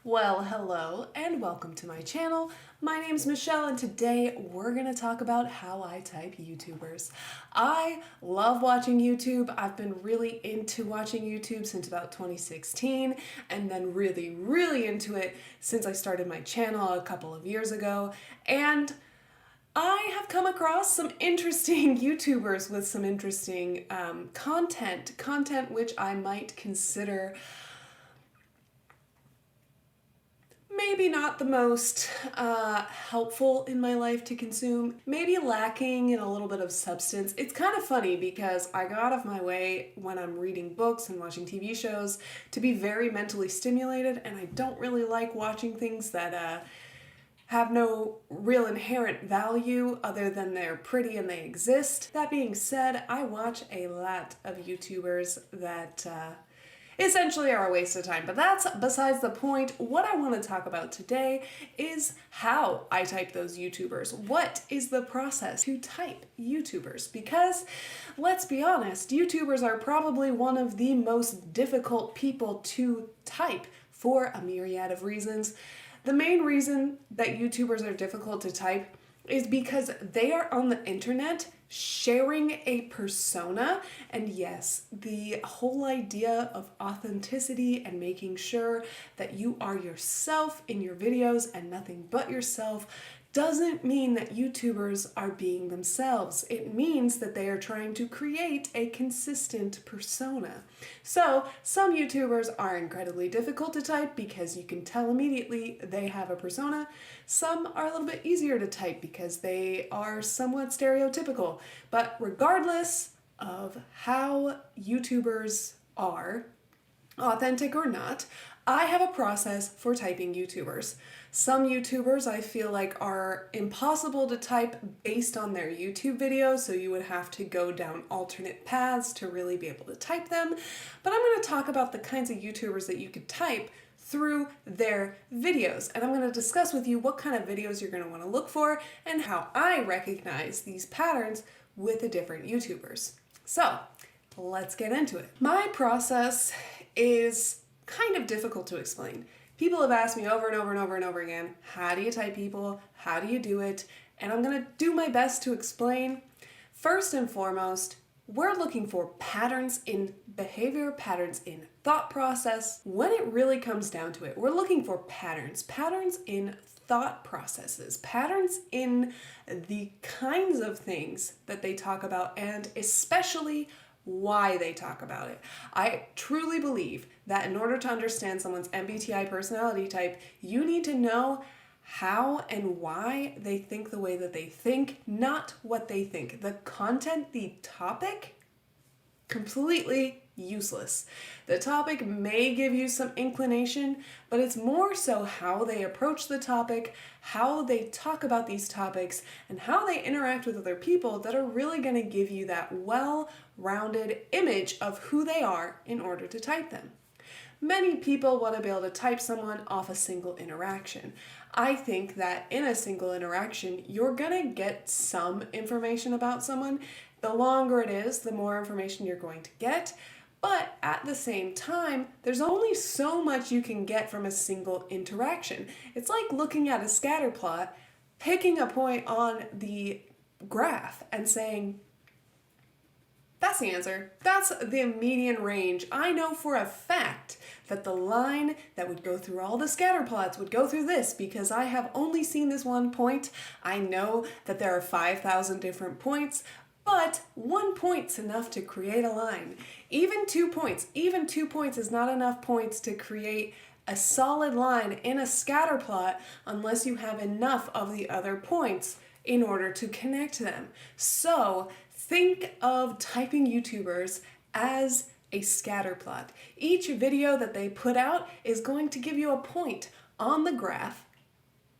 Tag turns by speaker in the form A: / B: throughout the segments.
A: Well, hello and welcome to my channel. My name's Michelle and today we're going to talk about how I type YouTubers. I love watching YouTube. I've been really into watching YouTube since about 2016 and then really into it since I started my channel a couple of years ago. And I have come across some interesting YouTubers with some interesting content which I might consider maybe not the most helpful in my life to consume, maybe lacking in a little bit of substance. It's kind of funny because I go out of my way when I'm reading books and watching TV shows to be very mentally stimulated, and I don't really like watching things that have no real inherent value other than they're pretty and they exist. That being said, I watch a lot of YouTubers that essentially are a waste of time, but that's besides the point. What I want to talk about today is how I type those YouTubers. What is the process to type YouTubers? Because let's be honest, YouTubers are probably one of the most difficult people to type for a myriad of reasons. The main reason that YouTubers are difficult to type is because they are on the internet sharing a persona. And yes, the whole idea of authenticity and making sure that you are yourself in your videos and nothing but yourself doesn't mean that YouTubers are being themselves. It means that they are trying to create a consistent persona. So some YouTubers are incredibly difficult to type because you can tell immediately they have a persona. Some are a little bit easier to type because they are somewhat stereotypical. But regardless of how YouTubers are, authentic or not, I have a process for typing YouTubers. Some YouTubers I feel like are impossible to type based on their YouTube videos, so you would have to go down alternate paths to really be able to type them. But I'm going to talk about the kinds of YouTubers that you could type through their videos. And I'm going to discuss with you what kind of videos you're going to want to look for and how I recognize these patterns with the different YouTubers. So let's get into it. My process is kind of difficult to explain. People have asked me over and over again, how do you type people? How do you do it? And I'm going to do my best to explain. First and foremost, we're looking for patterns in behavior, patterns in thought process. When it really comes down to it, we're looking for patterns in thought processes, patterns in the kinds of things that they talk about, and especially why they talk about it. I truly believe that in order to understand someone's MBTI personality type, you need to know how and why they think the way that they think, not what they think. The content, the topic, completely useless. The topic may give you some inclination, but it's more so how they approach the topic, how they talk about these topics, and how they interact with other people that are really going to give you that well-rounded image of who they are in order to type them. Many people want to be able to type someone off a single interaction. I think that in a single interaction, you're going to get some information about someone. The longer it is, the more information you're going to get. But at the same time, there's only so much you can get from a single interaction. It's like looking at a scatter plot, picking a point on the graph and saying, that's the answer. That's the median range. I know for a fact that the line that would go through all the scatter plots would go through this because I have only seen this one point. I know that there are 5,000 different points, but 1 point's enough to create a line. Even 2 points is not enough points to create a solid line in a scatter plot unless you have enough of the other points in order to connect them. So think of typing YouTubers as a scatter plot. Each video that they put out is going to give you a point on the graph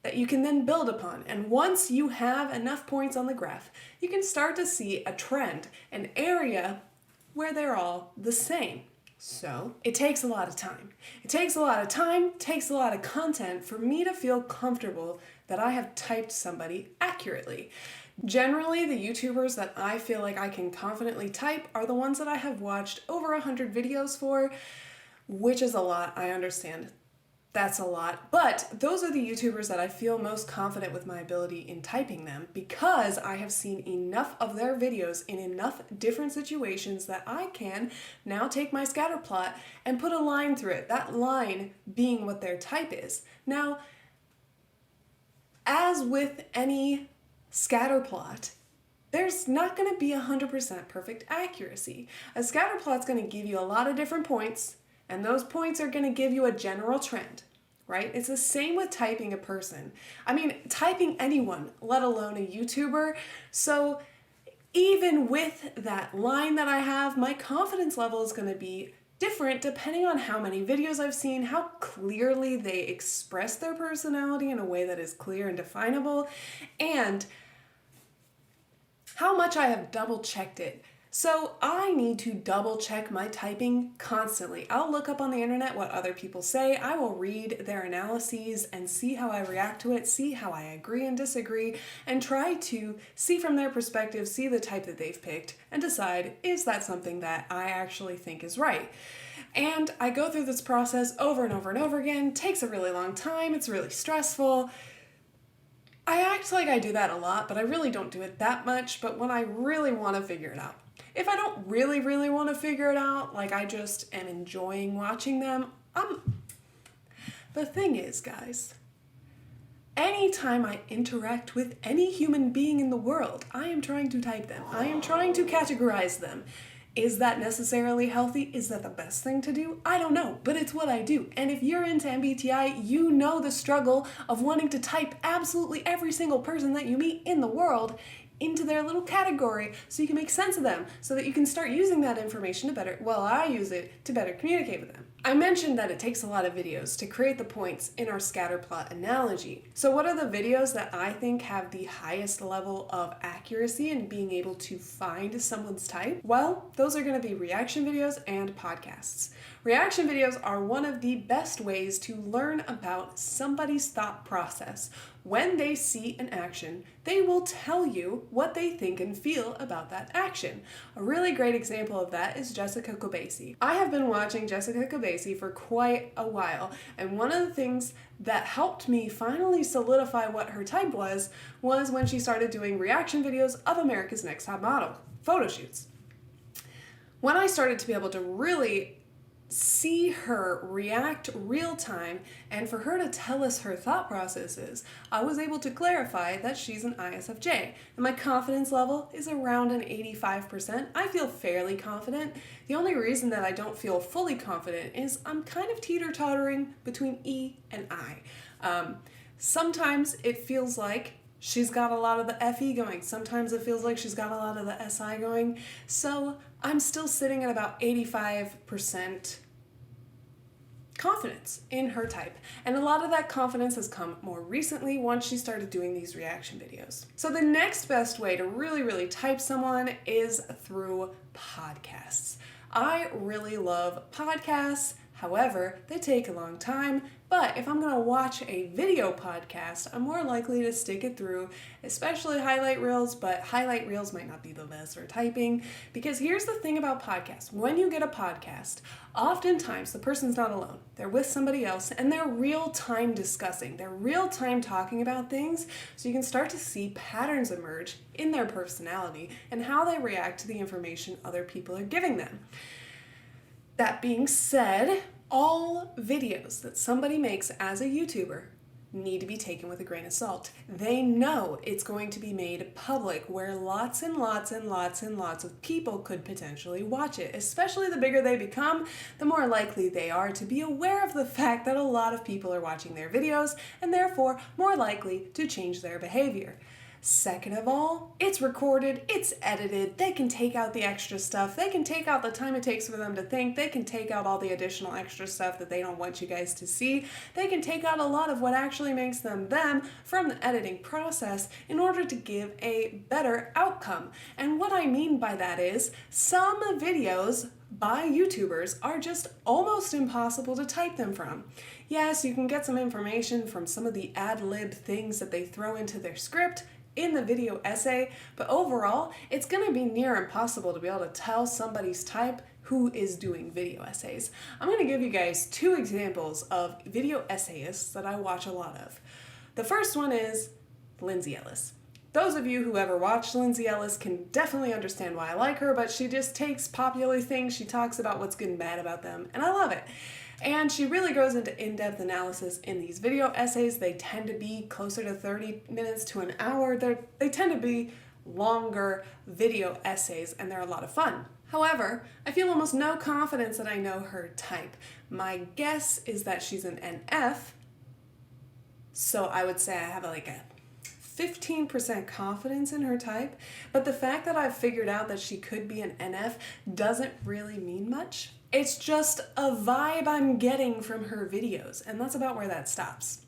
A: that you can then build upon. And once you have enough points on the graph, you can start to see a trend, an area where they're all the same. So it takes a lot of time. It takes a lot of time, takes a lot of content for me to feel comfortable that I have typed somebody accurately. Generally, the YouTubers that I feel like I can confidently type are the ones that I have watched over 100 videos for, which is a lot, I understand. That's a lot. But those are the YouTubers that I feel most confident with my ability in typing them because I have seen enough of their videos in enough different situations that I can now take my scatter plot and put a line through it. That line being what their type is. Now, as with any scatter plot, there's not going to be 100% perfect accuracy. A scatter plot's going to give you a lot of different points, and those points are going to give you a general trend, right? It's the same with typing a person. I mean, typing anyone, let alone a YouTuber. So even with that line that I have, my confidence level is going to be different depending on how many videos I've seen, how clearly they express their personality in a way that is clear and definable, and how much I have double checked it. So I need to double check my typing constantly. I'll look up on the internet what other people say. I will read their analyses and see how I react to it, see how I agree and disagree, and try to see from their perspective, see the type that they've picked, and decide, is that something that I actually think is right? And I go through this process over and over and over again. It takes a really long time. It's really stressful. I act like I do that a lot, but I really don't do it that much. But when I really want to figure it out, if I don't really want to figure it out, like I just am enjoying watching them, the thing is, guys, anytime I interact with any human being in the world, I am trying to type them. I am trying to categorize them. Is that necessarily healthy? Is that the best thing to do? I don't know, but it's what I do. And if you're into MBTI, you know the struggle of wanting to type absolutely every single person that you meet in the world into their little category so you can make sense of them, so that you can start using that information I use it to better communicate with them. I mentioned that it takes a lot of videos to create the points in our scatter plot analogy. So what are the videos that I think have the highest level of accuracy in being able to find someone's type? Well, those are going to be reaction videos and podcasts. Reaction videos are one of the best ways to learn about somebody's thought process. When they see an action, they will tell you what they think and feel about that action. A really great example of that is Jessica Kobasi. I have been watching Jessica Kobasi for quite a while, and one of the things that helped me finally solidify what her type was when she started doing reaction videos of America's Next Top Model photo shoots. When I started to be able to really see her react real time and for her to tell us her thought processes, I was able to clarify that she's an ISFJ. And my confidence level is around an 85%. I feel fairly confident. The only reason that I don't feel fully confident is I'm kind of teeter-tottering between E and I. Sometimes it feels like she's got a lot of the FE going. Sometimes it feels like she's got a lot of the SI going. So I'm still sitting at about 85% confidence in her type. And a lot of that confidence has come more recently once she started doing these reaction videos. So the next best way to really type someone is through podcasts. I really love podcasts. However, they take a long time, but if I'm going to watch a video podcast, I'm more likely to stick it through, especially highlight reels, but highlight reels might not be the best for typing, because here's the thing about podcasts. When you get a podcast, oftentimes the person's not alone. They're with somebody else, and they're real-time discussing. They're real-time talking about things, so you can start to see patterns emerge in their personality and how they react to the information other people are giving them. That being said, all videos that somebody makes as a YouTuber need to be taken with a grain of salt. They know it's going to be made public where lots and lots of people could potentially watch it. Especially the bigger they become, the more likely they are to be aware of the fact that a lot of people are watching their videos and therefore more likely to change their behavior. Second of all, it's recorded, it's edited, they can take out the extra stuff, they can take out the time it takes for them to think, they can take out all the additional extra stuff that they don't want you guys to see, they can take out a lot of what actually makes them them from the editing process in order to give a better outcome. And what I mean by that is, some videos by YouTubers are just almost impossible to type them from. Yes, you can get some information from some of the ad-lib things that they throw into their script in the video essay, but overall, it's going to be near impossible to be able to tell somebody's type who is doing video essays. I'm going to give you guys 2 examples of video essayists that I watch a lot of. The first one is Lindsay Ellis. Those of you who ever watched Lindsay Ellis can definitely understand why I like her, but she just takes popular things, she talks about what's good and bad about them, and I love it. And she really goes into in-depth analysis in these video essays. They tend to be closer to 30 minutes to an hour. They tend to be longer video essays, and they're a lot of fun. However, I feel almost no confidence that I know her type. My guess is that she's an NF, so I would say I have like a 15% confidence in her type, but the fact that I've figured out that she could be an NF doesn't really mean much. It's just a vibe I'm getting from her videos, and that's about where that stops.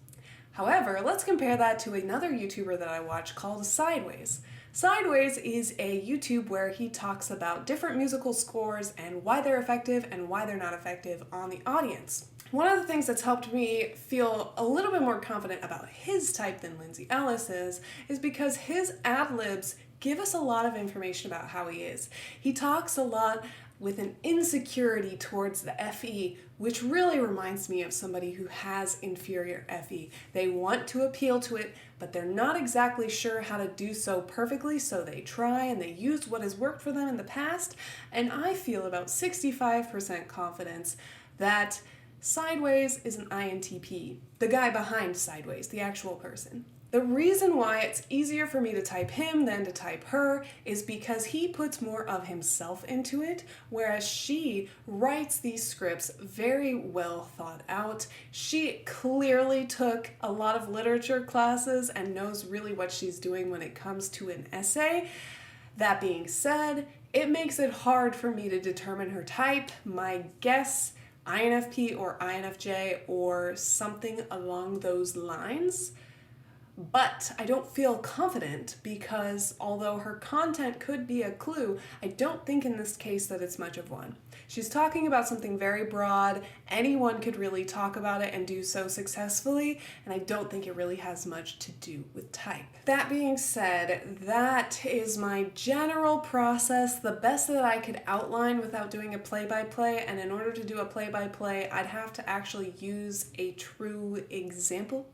A: However, let's compare that to another YouTuber that I watch called Sideways. Sideways is a YouTube where he talks about different musical scores and why they're effective and why they're not effective on the audience. One of the things that's helped me feel a little bit more confident about his type than Lindsay Ellis is because his ad-libs give us a lot of information about how he is. He talks a lot with an insecurity towards the FE, which really reminds me of somebody who has inferior FE. They want to appeal to it, but they're not exactly sure how to do so perfectly, so they try and they use what has worked for them in the past, and I feel about 65% confidence that Sideways is an INTP, the guy behind Sideways, the actual person. The reason why it's easier for me to type him than to type her is because he puts more of himself into it, whereas she writes these scripts very well thought out. She clearly took a lot of literature classes and knows really what she's doing when it comes to an essay. That being said, it makes it hard for me to determine her type. My guess, INFP or INFJ or something along those lines. But I don't feel confident because although her content could be a clue, I don't think in this case that it's much of one. She's talking about something very broad, anyone could really talk about it and do so successfully, and I don't think it really has much to do with type. That being said, that is my general process, the best that I could outline without doing a play-by-play, and in order to do a play-by-play, I'd have to actually use a true example.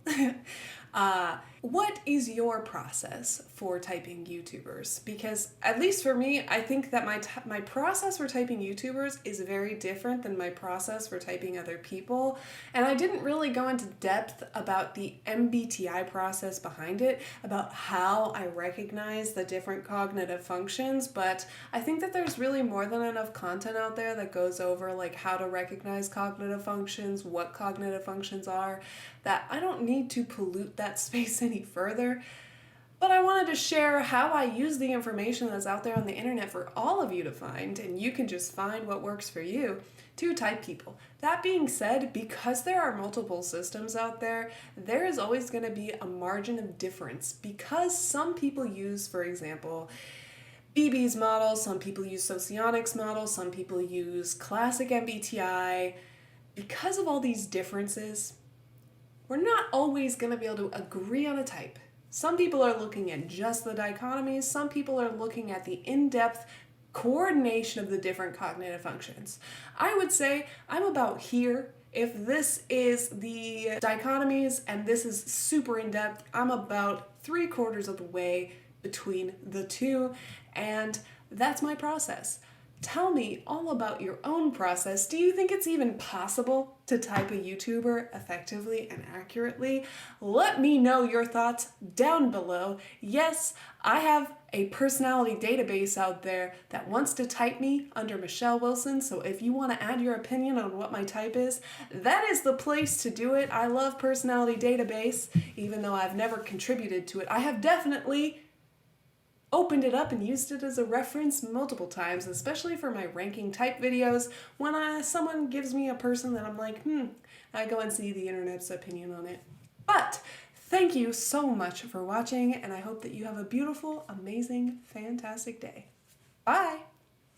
A: What is your process for typing YouTubers? Because at least for me, I think that my process for typing YouTubers is very different than my process for typing other people. And I didn't really go into depth about the MBTI process behind it, about how I recognize the different cognitive functions, but I think that there's really more than enough content out there that goes over like how to recognize cognitive functions, what cognitive functions are, that I don't need to pollute that space any further. But I wanted to share how I use the information that's out there on the internet for all of you to find, and you can just find what works for you to type people. That being said, because there are multiple systems out there, there is always going to be a margin of difference because some people use, for example, BB's model, some people use Socionics model, some people use classic MBTI. Because of all these differences, we're not always going to be able to agree on a type. Some people are looking at just the dichotomies, some people are looking at the in-depth coordination of the different cognitive functions. I would say I'm about here. If this is the dichotomies and this is super in-depth, I'm about 3/4 of the way between the two, and that's my process. Tell me all about your own process. Do you think it's even possible to type a YouTuber effectively and accurately? Let me know your thoughts down below. Yes, I have a personality database out there that wants to type me under Michelle Wilson, so if you want to add your opinion on what my type is, that is the place to do it. I love personality database, even though I've never contributed to it. I have definitely opened it up and used it as a reference multiple times, especially for my ranking type videos. When someone gives me a person that I'm like, I go and see the internet's opinion on it. But thank you so much for watching, and I hope that you have a beautiful, amazing, fantastic day. Bye!